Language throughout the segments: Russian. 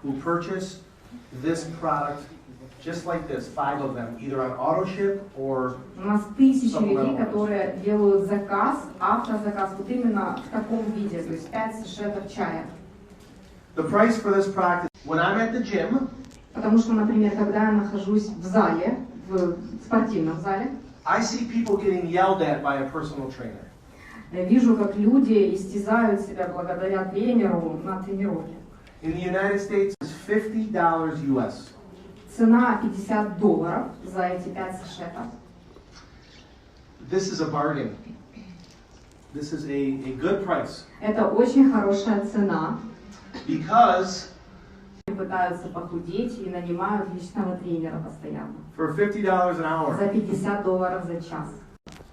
who purchase this product just like this, 5 of them, either on auto ship or. У нас тысячи людей, которые делают заказ, автозаказ, вот именно в таком виде, то есть 5 сашетов чая. The price for this product, when I'm at the gym, потому что, например, когда я нахожусь в зале, в спортивном зале, I see people getting yelled at by a personal trainer. Я вижу, как люди истязают себя благодаря тренеру на тренировке. In the United States, it's $50 US. Цена $50 за эти 5 сашетов. This is a bargain. This is a good price. Это очень хорошая цена. Because пытаются похудеть и нанимают личного тренера постоянно. For $50 an hour. За $50 за час.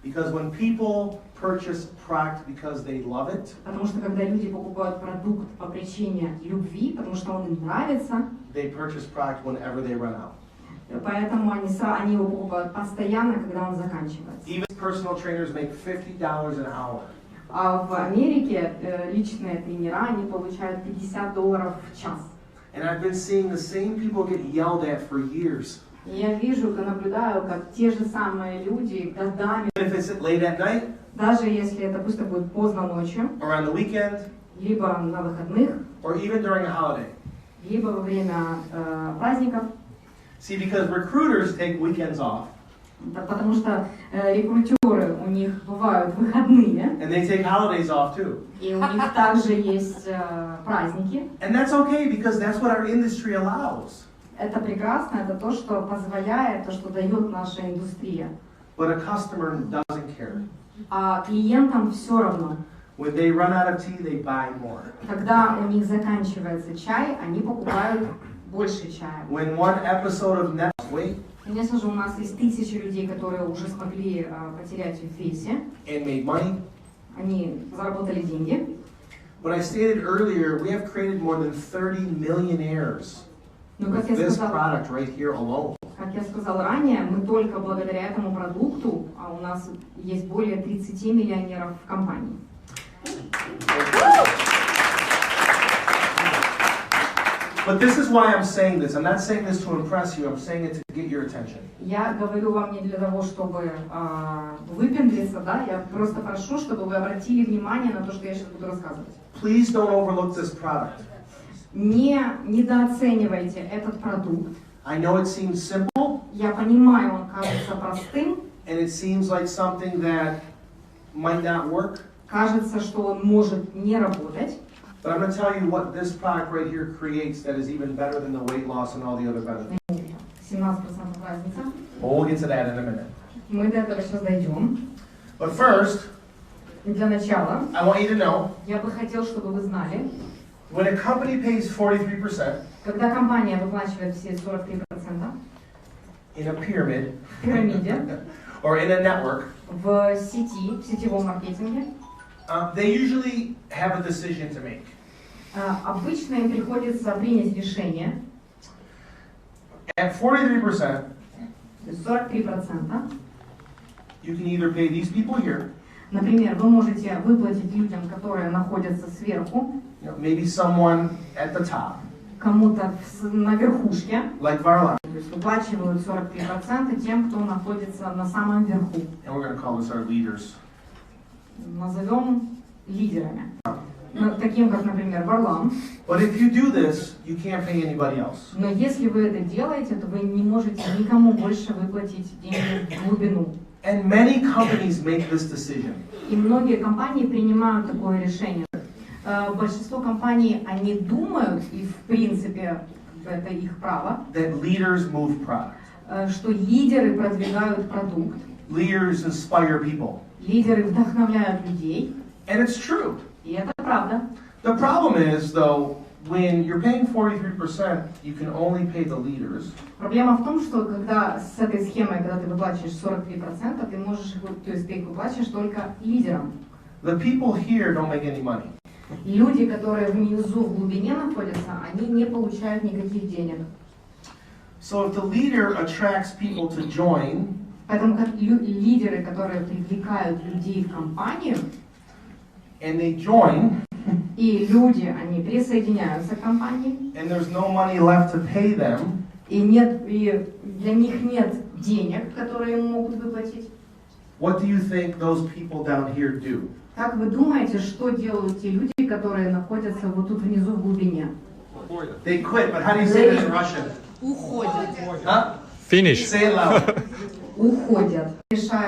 Because when people purchase product because they love it, потому что когда люди покупают продукт по причине любви, потому что он им нравится, they purchase product whenever they run out. Поэтому они его покупают постоянно, когда он заканчивается. Even personal trainers make $50 an hour. А в Америке личные тренера они получают $50 в час. And I've been seeing the same people get yelled at for years. Я вижу, наблюдаю, как те же самые люди годами, If it's late at night, даже если это пусть будет поздно ночью, or on the weekend, либо на выходных, or even during a holiday. либо во время праздников. See, because recruiters take weekends off. Потому что рекрутеры у них бывают выходные. And they take holidays off too. И у них также есть праздники. And that's okay because that's what our industry allows. Это прекрасно, это то, что позволяет, то, что дает наша индустрия. But a customer doesn't care. А клиентам все равно. When they run out of tea, they buy more. Когда у них заканчивается чай, они покупают больше чая. When one episode of Netflix, конечно же, у нас есть тысячи людей, которые уже смогли потерять в весе. And made money. Они заработали деньги. But I stated earlier, we have created more than 30 millionaires with this product right here alone. Как я сказал ранее, мы только благодаря этому продукту, а у нас есть более 30 миллионеров в компании. But this is why I'm saying this. I'm not saying this to impress you. I'm saying it to get your attention. Я говорю вам не для того, чтобы выпендриться, да? Я просто прошу, чтобы вы обратили внимание на то, что я сейчас буду рассказывать. Please don't overlook this product. Не недооценивайте этот продукт. I know it seems simple. Я понимаю, он кажется простым. And it seems like something that might not work. Кажется, что он может не работать. But I'm going to tell you what this product right here creates that is even better than the weight loss and all the other benefits. 17% разница. Well, we'll get to that in a minute. Мы до этого сейчас дойдем. But first, для начала, I want you to know, я бы хотел, чтобы вы знали, when a company pays 43%, когда компания выплачивает все 43%, in a pyramid, в пирамиде, or in a network, в сети, в сетевом маркетинге, they usually have a decision to make. Обычно им приходится принять решение. At 43%, 43%. you can either pay these people here, например, вы можете выплатить людям, которые находятся сверху, maybe someone at the top, кому-то на верхушке, like Varla. то есть выплачивают 43% тем, кто находится на самом верху. And we're going to call this our leaders. Назовем лидерами. Таким, как, например, Варлам. But if you do this, you can't pay anybody else. Но если вы это делаете, то вы не можете никому больше выплатить деньги в глубину. And many companies make this decision. И многие компании принимают такое решение. Большинство компаний, они думают, и в принципе это их право, That leaders move product. Что лидеры продвигают продукт. Leaders inspire people. Лидеры вдохновляют людей. And it's true. И это правда. The problem is, though, when you're paying 43%, you can only pay the leaders. Проблема в том, что когда с этой схемой, когда ты выплачиваешь 43%, ты можешь, то есть ты их выплачиваешь только лидерам. The people here don't make any money. Люди, которые внизу, в глубине находятся, они не получают никаких денег. So if the leader attracts people to join, поэтому как лидеры, которые привлекают людей в компанию, and they join, И люди, они присоединяются к компании. And there's no money left to pay them. И для них нет денег, которые им могут выплатить. What do you think those people down here do? Как вы думаете, что делают те люди, которые находятся вот тут внизу в глубине? They quit, but how do you say that in Russian? Уходят. Huh? Finish. Say it loud. Уходят.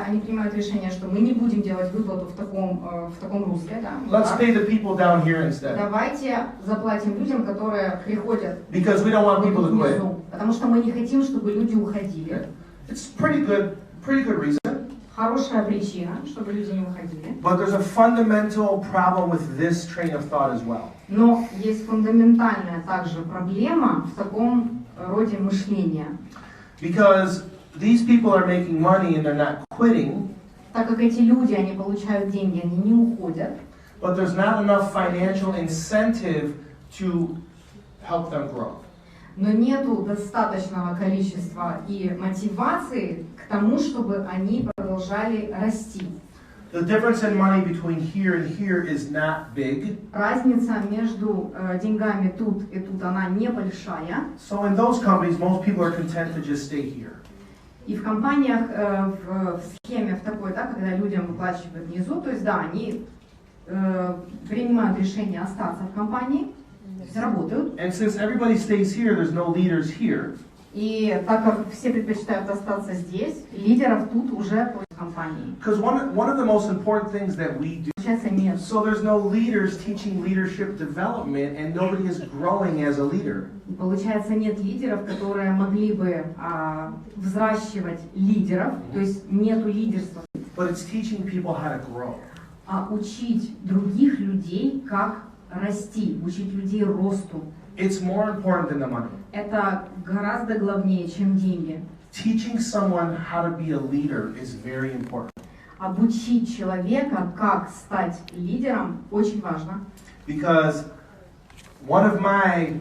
Они принимают решение, что мы не будем делать выплату в таком русле. Да? Let's pay the people down here instead. Давайте заплатим людям, которые приходят. Because we don't want people to quit. Потому что мы не хотим, чтобы люди уходили. It's pretty good reason. Хорошая причина, чтобы люди не уходили. But there's a fundamental problem with this train of thought as well. Но есть фундаментальная также проблема в таком роде мышления. Because these people are making money and they're not quitting. Так как эти люди, они получают деньги, они не уходят. But there's not enough financial incentive to help them grow. Но нету достаточного количества и мотивации к тому, чтобы они продолжали расти. The difference in money between here and here is not big. Разница между деньгами тут и тут, она небольшая. So in those companies, most people are content to just stay here. И в компаниях в схеме в такой, да, когда людям выплачивают внизу, то есть да, они принимают решение остаться в компании, работают. And since everybody stays here, there's no leaders here. И так как все предпочитают остаться здесь, лидеров тут уже в компании. Because one of the most important things that we do. Получается нет. So there's no leaders teaching leadership development, and nobody is growing as a leader. Получается нет лидеров, которые могли бы взращивать лидеров, то есть нету лидерства. But it's teaching people how to grow. А учить других людей, как расти, учить людей росту. It's more important than the money. Это гораздо главнее, чем деньги. Teaching someone how to be a leader is very important. Обучить человека, как стать лидером, очень важно. Because one of my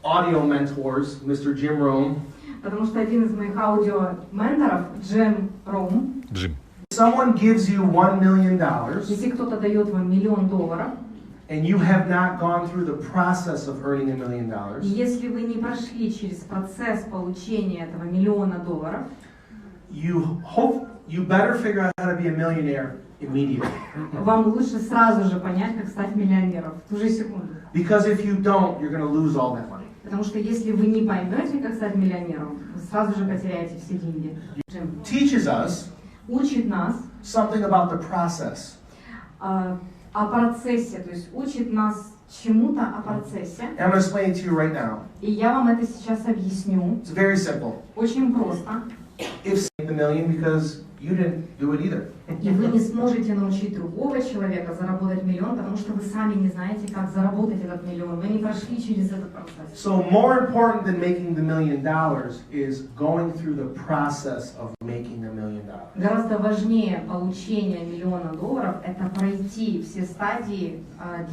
audio mentors, Mr. Jim Rome, Потому что один из моих аудиоменторов, Джим Ром, someone gives you $1 million, если кто-то дает вам $1 миллион, and you have not gone through the process of earning $1 million, и если вы не прошли через процесс получения этого $1 миллиона, you better figure out how to be a millionaire immediately. вам лучше сразу же понять, как стать миллионером, в ту же секунду. Because if you don't, you're going to lose all that money. Потому что если вы не поймете, как стать миллионером, вы сразу же потеряете все деньги. Джим Teaches us учит нас something about the process. О процессе, то есть учит нас чему-то о процессе. And I'm going to explain it to you right now. И я вам это сейчас объясню. It's very simple. Очень просто. If $1 million because you didn't do it either. И вы не сможете научить другого человека заработать $1 миллион, потому что вы сами не знаете, как заработать этот $1 миллион. Вы не прошли через этот процесс. So more important than making the $1 million is going through the process of making the $1 million. Гораздо важнее получение $1 миллиона – это пройти все стадии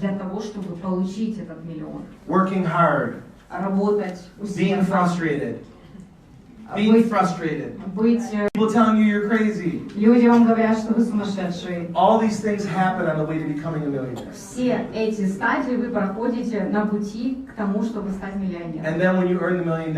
для того, чтобы получить этот $1 миллион. Working hard. Работать Being усердно. frustrated. Being frustrated. People telling you you're crazy. Люди вам говорят, что вы сумасшедший. All these things happen on the way to becoming a millionaire. Все эти стадии вы проходите на пути к тому, чтобы стать миллионером. And then when you earn the $1 million,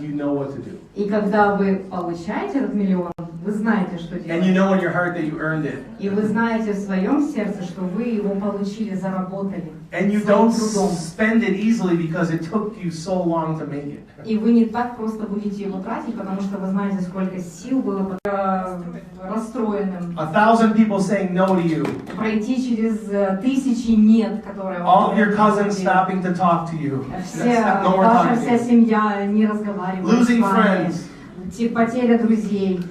you know what to do. И когда вы получаете этот $1 миллион, вы знаете, что делать. And you know in your heart that you earned it. И вы знаете в своем сердце, что вы его получили, заработали. And you don't spend it easily because it took you so long to make it. И вы не так просто будете его тратить, потому что вы знаете, сколько сил было расстроенным. 1,000 people saying no to you. Пройти через тысячи нет, которые вам All of your cousins stopping to talk to you. Ваша вся семья не разговаривает с Losing вами. friends. Потеря друзей.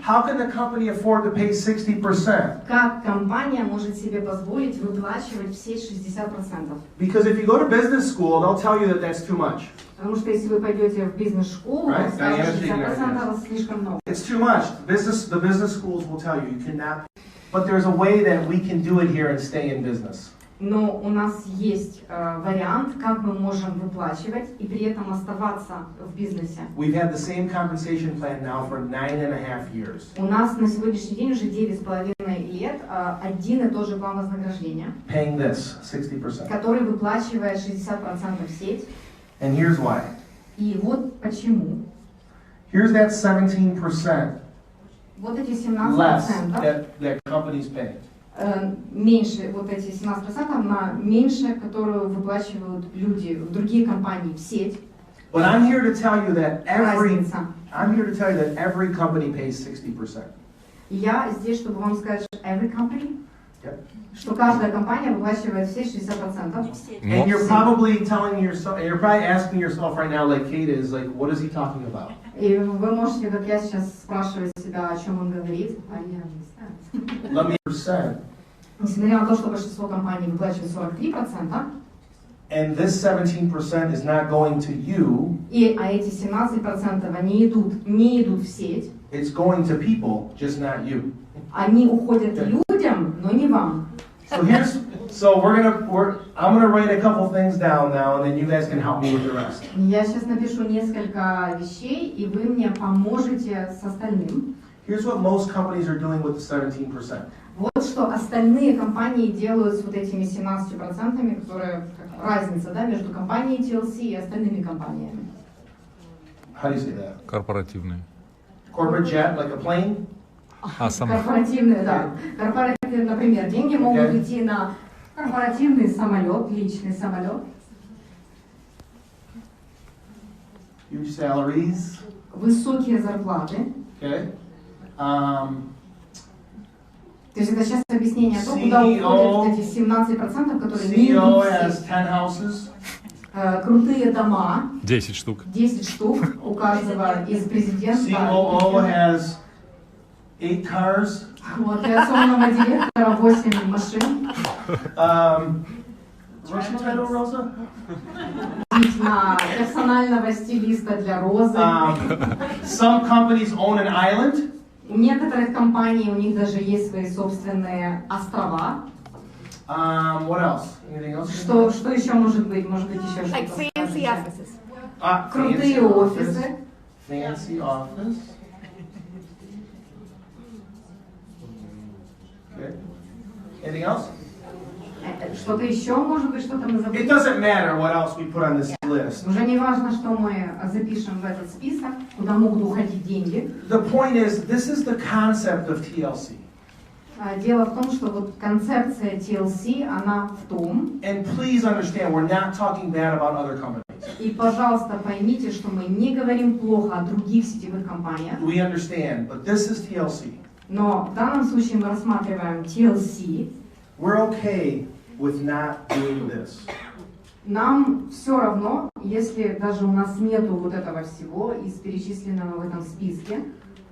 How can the company afford to pay 60%? Как компания может себе позволить выплачивать все 60%? Because if you go to business school, they'll tell you that that's too much. Потому что если вы пойдете в бизнес-школу, Right. 60% слишком много. It's too much. The business schools will tell you you cannot. But there's a way that we can do it here and stay in business. Но у нас есть вариант, как мы можем выплачивать и при этом оставаться в бизнесе. We've had the same compensation plan now for 9.5 years. У нас на сегодняшний день уже 9,5 лет один и тот же план вознаграждения, Paying this 60%. который выплачивает 60% в сеть. And here's why. И вот почему. Here's that 17% Вот эти less 17%, that companies pay. меньше, вот эти 17% на меньше, которую выплачивают люди в другие компании в сеть. But I'm here to tell you that Разница. every company pays 60%. Я здесь, чтобы вам сказать, что every company, Yep. что каждая компания выплачивает все 60%. And you're probably telling yourself, you're probably asking yourself right now, like Kate is, like, what is he talking about? И вы можете, как я сейчас, спрашивать себя, о чем он говорит. А я не знаю. Let me percent. Несмотря на то, что большинство компаний выплачивает 43%, And this 17% is not going to you. а эти 17% они не идут в сеть. It's going to people, just not you. Они уходят людям, но не вам. I'm gonna write a couple things down now, and then you guys can help me with the rest. Я сейчас напишу несколько вещей, и вы мне поможете с остальным. Here's what most companies are doing with the 17%. Вот что остальные компании делают с вот этими 17%, которые разница, да, между компанией TLC и остальными компаниями. How do you say that? Корпоративные. Corporate jet, like a plane? Корпоративные, да. Корпоративные, например, деньги могут идти на корпоративный самолет, личный самолет. Huge salaries. Высокие зарплаты. Okay. То есть это сейчас объяснение того, куда уходят эти 17%, которые не идут в сеть. 10 houses. Крутые дома. 10 штук. 10 штук у каждого из президента. COO has 8 cars. У операционного директора 8 машин. What's your title, Rosa? На персонального стилиста для Розы. Some companies own an island. У некоторых компаний, у них даже есть свои собственные острова. What else? Anything else? Что еще может быть? Может быть еще что-то. Like fancy offices. Крутые офисы. Fancy office. Okay. Anything else? Что-то еще, может быть, что-то мы забыли. It doesn't matter what else we put on this list. Уже не важно, что мы запишем в этот список, куда могут уходить деньги. The point is, this is the concept of TLC. Дело в том, что вот концепция TLC, она в том. And please understand, we're not talking bad about other companies. И, пожалуйста, поймите, что мы не говорим плохо о других сетевых компаниях. We understand, but this is TLC. Но в данном случае мы рассматриваем TLC. We're okay with not doing this. Нам все равно, если даже у нас нету вот этого всего из перечисленного в этом списке.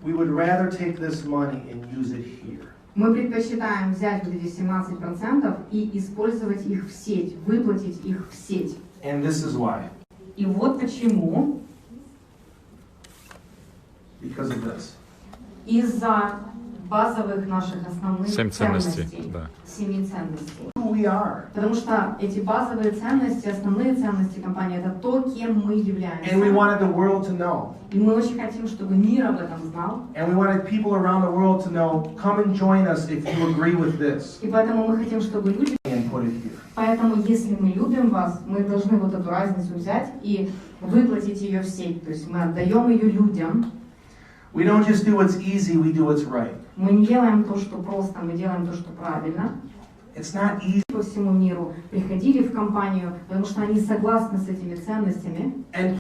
We would rather take this money and use it here. Мы предпочитаем взять вот эти 17% и использовать их в сеть, выплатить их в сеть. And this is why. И вот почему. Because of this. Из-за базовых наших основных 7 ценностей. Да. 7 ценностей. Who we are. Потому что эти базовые ценности, основные ценности компании, это то, кем мы являемся. And we wanted the world to know. И мы очень хотим, чтобы мир об этом знал. And we wanted people around the world to know, come and join us if you agree with this. И поэтому мы хотим, чтобы люди... And put it here. Поэтому, если мы любим вас, мы должны вот эту разницу взять и выплатить ее в сеть. То есть мы отдаем ее людям. We don't just do what's easy, we do what's right. Мы не делаем то, что просто, мы делаем то, что правильно. It's not easy. По всему миру приходили в компанию, потому что они согласны с этими ценностями. And